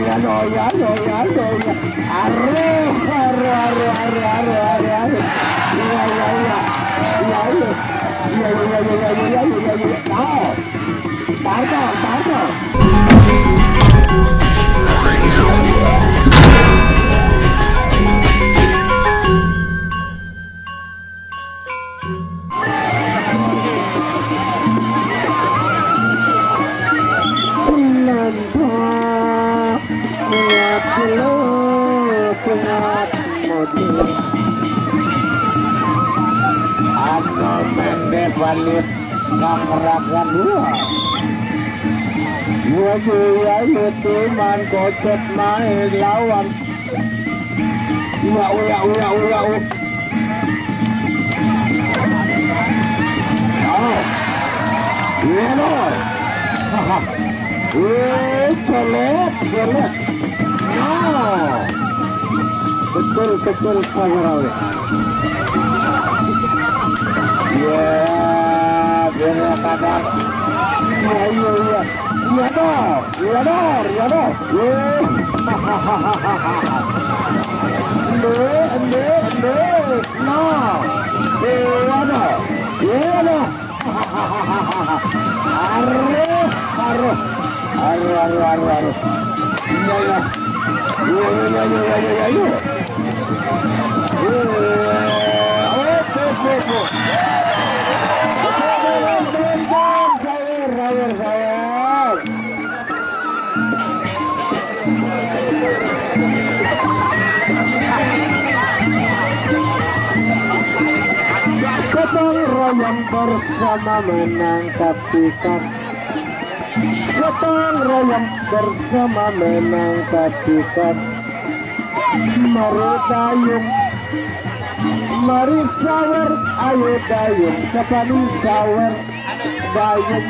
ya no ya no ya no ya aru aru aru aru aru aru aru ya ya ya ya ya ya ya ya ya ya no tarto balik kamerakan dua ya itu man kocet main lawan uya oh iya loh celet no betul Pak ya bener kadang iya dong ende no iya dong aruh Gotong royong bersama menangkap ikan. Gotong royong bersama menangkap ikan. Mari dayung, mari sawer, ayo dayung, sapani sawer, dayung,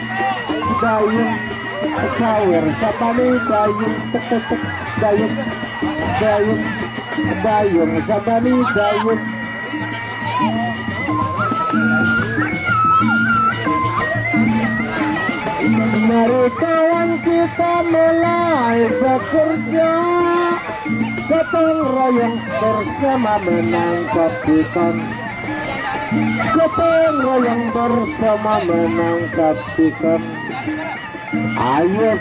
sawer, sapani dayung, tek, dayung, sapani dayung. Mari kawan kita mulai bekerja, gotong royong bersama menangkap ikan. Gotong royong bersama menangkap ikan. Ayo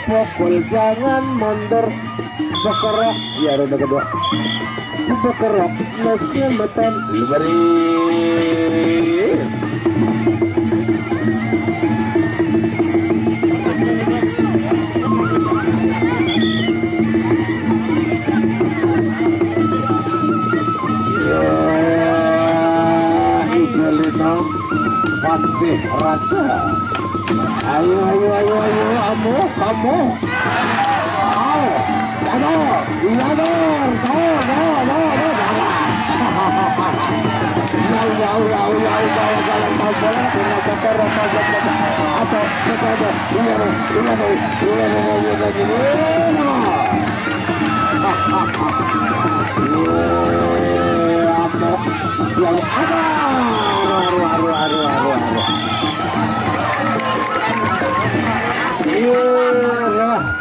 pukul, jangan mundur. Bergerak, ya roda kedua. Bergerak, mesin beton, beri. Pasti rasa. Ayo, kamu.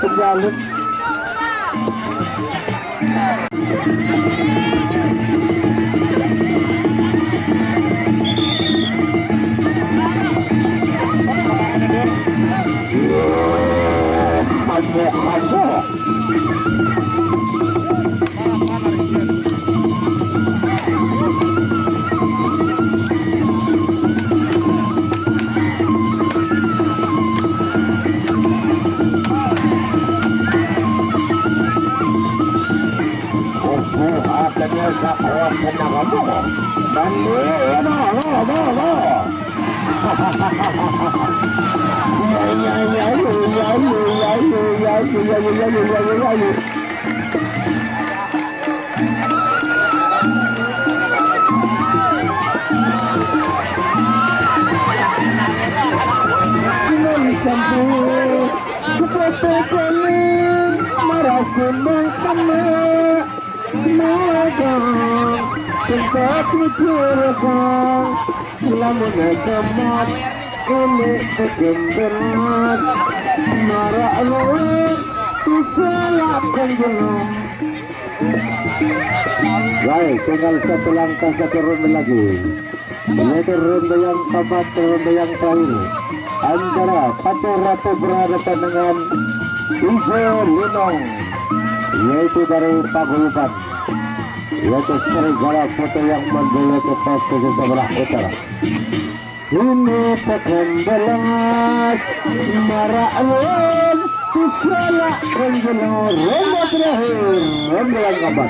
Penjalin masuk ini kegenderan marah luar diselak penjelung. Baik, tinggal satu langkah, satu ronde lagi, yaitu ronde yang keempat, ronde yang terakhir antara Patih Ratu berhadapan dengan Ijo Linong, yaitu dari Paguyuban, yaitu Serigala Putih yang menduduki ke posisi sebelah utara. Ini pekan belas marah luar diselak penjelung. Ronde terakhir, ronde yang keempat.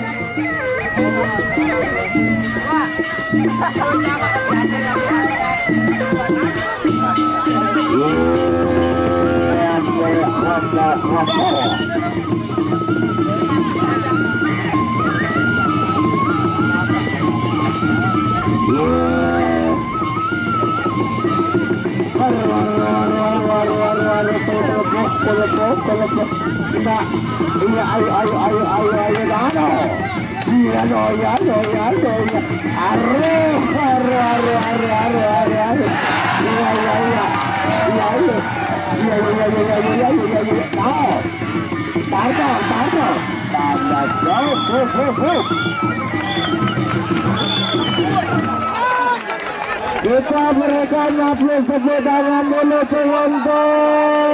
Kita berikan aplaus tepuk tangan dulu penonton.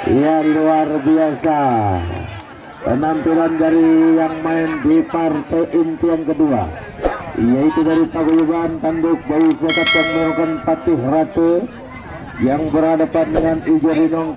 Yang luar biasa penampilan dari yang main di partai inti yang kedua, yaitu dari Paguyuban tanduk Bayu Sekat yang melakukan Patih Ratu yang berhadapan dengan Ijo Linong.